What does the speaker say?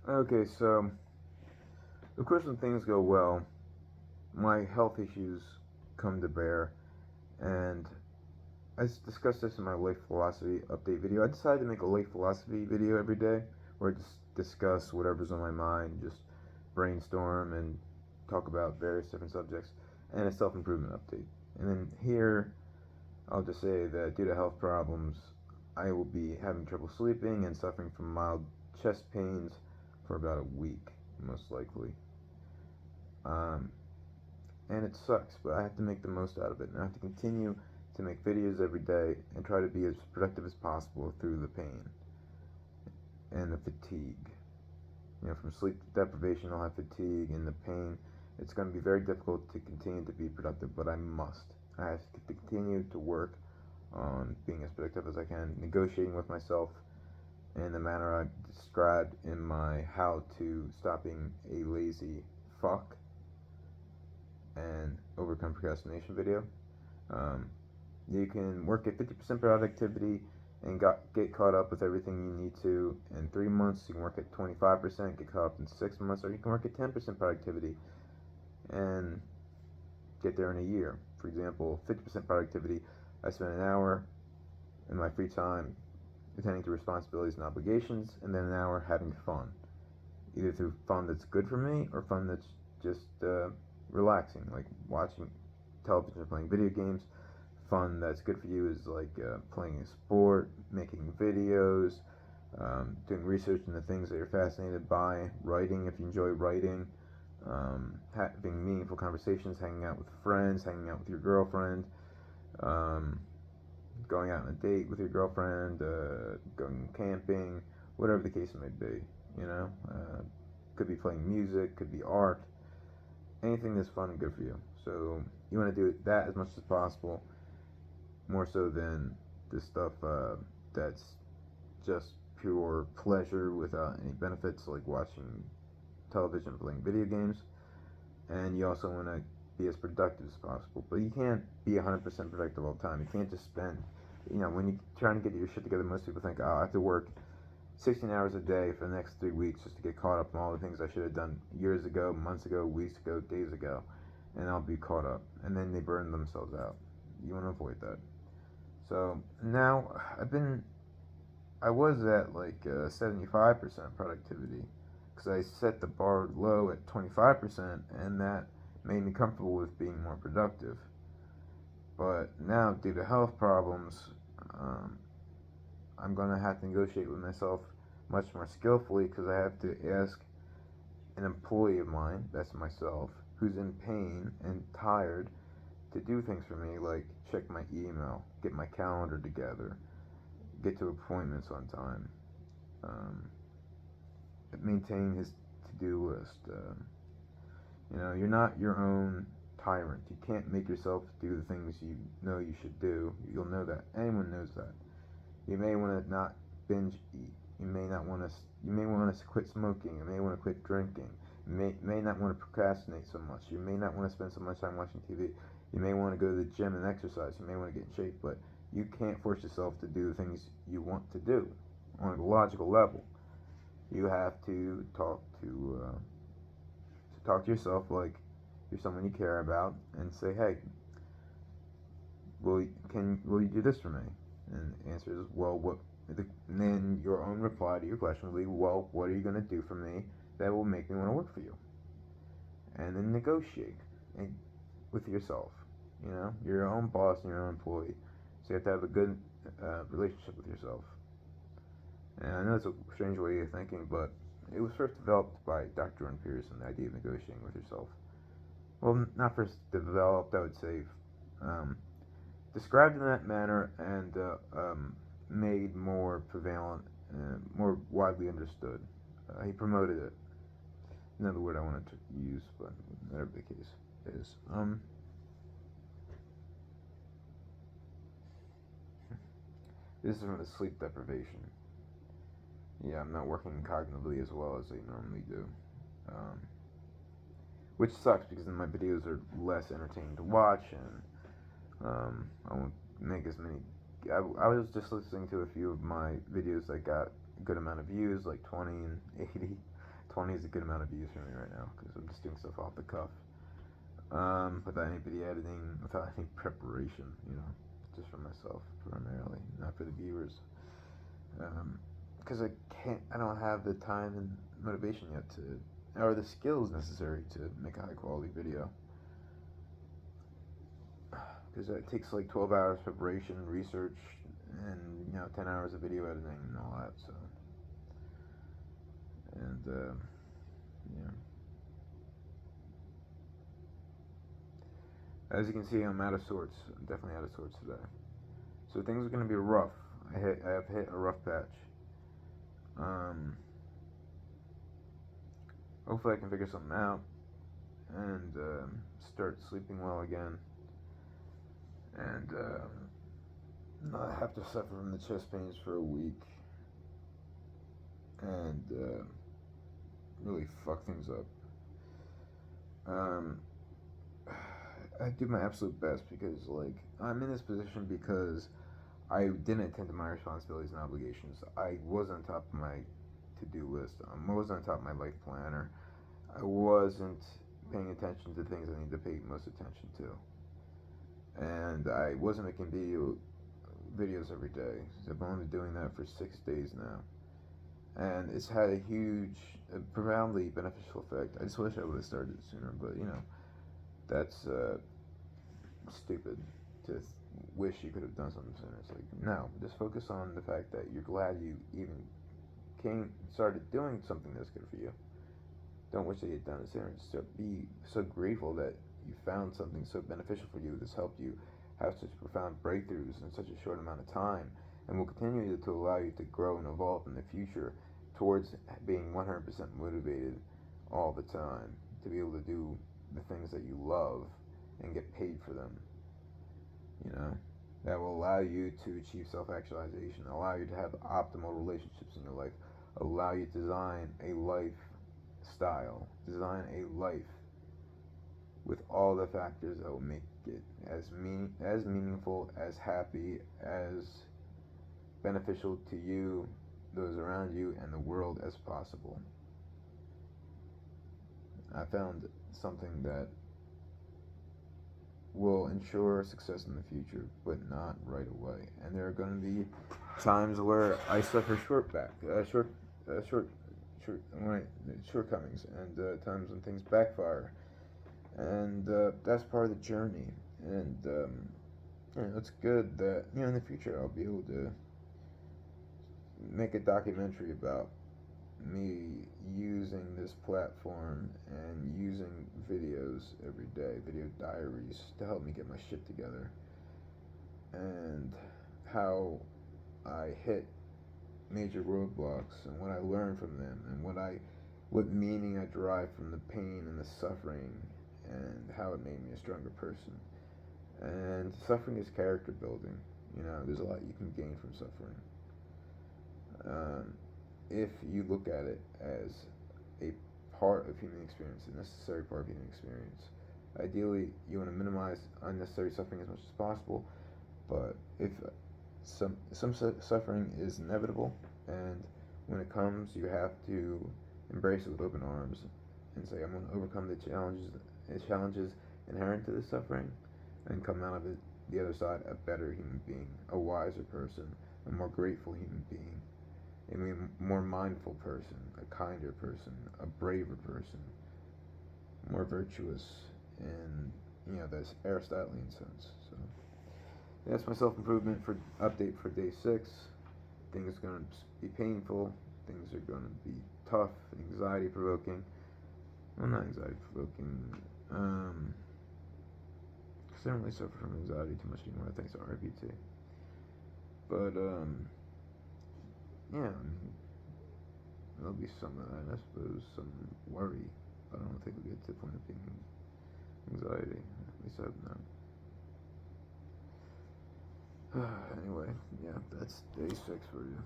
Okay, so of course, when things go well, my health issues come to bear, and discussed this in my life philosophy update video. I decided to make a life philosophy video every day, where I just discuss whatever's on my mind, just brainstorm and talk about various different subjects, and a self improvement update. And then here, I'll just say that due to health problems, I will be having trouble sleeping and suffering from mild chest pains for about a week, most likely. Um, and it sucks, but I have to make the most out of it, and I have to continue to make videos every day and try to be as productive as possible through the pain and the fatigue. From sleep deprivation, I'll have fatigue and the pain. It's going to be very difficult to continue to be productive, but I must. I have to continue to work on being as productive as I can, negotiating with myself in the manner I described in my How to Stop Being a Lazy Fuck and Overcome Procrastination video. Um, you can work at 50% productivity and get caught up with everything you need to in 3 months. You can work at 25%, get caught up in 6 months, or you can work at 10% productivity and get there in a year. For example, 50% productivity, I spend an hour in my free time attending to responsibilities and obligations, and then an hour having fun. Either through fun that's good for me or fun that's just relaxing, like watching television or playing video games. Fun that's good for you is like playing a sport, making videos, doing research into things that you're fascinated by, writing if you enjoy writing, having meaningful conversations, hanging out with friends, hanging out with your girlfriend, um, going out on a date with your girlfriend, going camping, whatever the case may be. Could be playing music, could be art, anything that's fun and good for you. So you want to do that as much as possible, more so than the stuff that's just pure pleasure without any benefits, like watching television or playing video games. And you also want to be as productive as possible, but you can't be 100% productive all the time. You can't just spend, when you're trying to get your shit together, most people think, oh, I have to work 16 hours a day for the next 3 weeks just to get caught up on all the things I should have done years ago, months ago, weeks ago, days ago, and I'll be caught up. And then they burn themselves out. You want to avoid that. So now I was at like 75% productivity because I set the bar low at 25%, and that made me comfortable with being more productive. But now, due to health problems, um, I'm going to have to negotiate with myself much more skillfully because I have to ask an employee of mine, that's myself, who's in pain and tired, to do things for me like check my email, get my calendar together, get to appointments on time, um, maintain his to-do list. You're not your own tyrant. You can't make yourself do the things you know you should do. You'll know that. Anyone knows that. You may want to not binge eat. You may not want to. You may want to quit smoking. You may want to quit drinking. You may not want to procrastinate so much. You may not want to spend so much time watching TV. You may want to go to the gym and exercise. You may want to get in shape, but you can't force yourself to do the things you want to do on a logical level. You have to talk to yourself like you're someone you care about, and say, "Hey, will you do this for me?" And the answer is, "Well, what?" And then your own reply to your question will be, "Well, what are you going to do for me that will make me want to work for you?" And then negotiate and with yourself. You're your own boss and your own employee, so you have to have a good relationship with yourself. And I know it's a strange way of thinking, but it was first developed by Dr. Peterson, the idea of negotiating with yourself. Well, not first developed, I would say, um, described in that manner and made more prevalent, more widely understood. He promoted it. Another word I wanted to use, but whatever the case is. This is from the sleep deprivation. Yeah, I'm not working cognitively as well as I normally do. Um, which sucks because then my videos are less entertaining to watch, and I won't make as many. I was just listening to a few of my videos that got a good amount of views, like 20 and 80. 20 is a good amount of views for me right now because I'm just doing stuff off the cuff, without any video editing, without any preparation. Just for myself primarily, not for the viewers. Because I don't have the time and motivation yet or the skills necessary to make a high quality video. Because it takes like 12 hours preparation, research, and 10 hours of video editing and all that. So, and yeah. As you can see, I'm out of sorts. I'm definitely out of sorts today. So things are gonna be rough. I have hit a rough patch. Hopefully I can figure something out and start sleeping well again, and not have to suffer from the chest pains for a week, and really fuck things up. I do my absolute best because, like, I'm in this position because I didn't attend to my responsibilities and obligations. I was on top of my to-do list. I was on top of my life planner. I wasn't paying attention to things I need to pay most attention to. And I wasn't making videos every day. So I've only been doing that for 6 days now. And it's had a huge, profoundly beneficial effect. I just wish I would have started it sooner, but that's stupid to wish you could have done something sooner. It's like, no, just focus on the fact that you're glad you even started doing something that's good for you. Don't wish that you had done it sooner. Just be so grateful that you found something so beneficial for you that's helped you have such profound breakthroughs in such a short amount of time, and will continue to allow you to grow and evolve in the future towards being 100% motivated all the time to be able to do the things that you love and get paid for them. That will allow you to achieve self-actualization, allow you to have optimal relationships in your life, allow you to design a lifestyle, design a life with all the factors that will make it as meaningful, as happy, as beneficial to you, those around you, and the world as possible. I found something that will ensure success in the future, but not right away. And there are going to be times where I suffer shortcomings, and times when things backfire, and that's part of the journey. And it's good that in the future I'll be able to make a documentary about me using this platform and using videos every day, video diaries, to help me get my shit together, and how I hit major roadblocks and what I learned from them, and what meaning I derived from the pain and the suffering, and how it made me a stronger person. And suffering is character building. There's a lot you can gain from suffering. If you look at it as a part of human experience, a necessary part of human experience. Ideally, you want to minimize unnecessary suffering as much as possible, but if some suffering is inevitable, and when it comes, you have to embrace it with open arms and say, I'm going to overcome the challenges inherent to this suffering, and come out of it the other side a better human being, a wiser person, a more grateful human being, a more mindful person, a kinder person, a braver person, more virtuous in this Aristotelian sense. So that's my self-improvement update for day 6. Things are going to be painful. Things are going to be tough, anxiety provoking. Well, not anxiety provoking. Because I don't really suffer from anxiety too much anymore, thanks to RPT. But yeah, there'll be some of that, I suppose, some worry, but I don't think we'll get to the point of being anxiety. At least I hope not. Anyway, yeah, that's day 6 for you.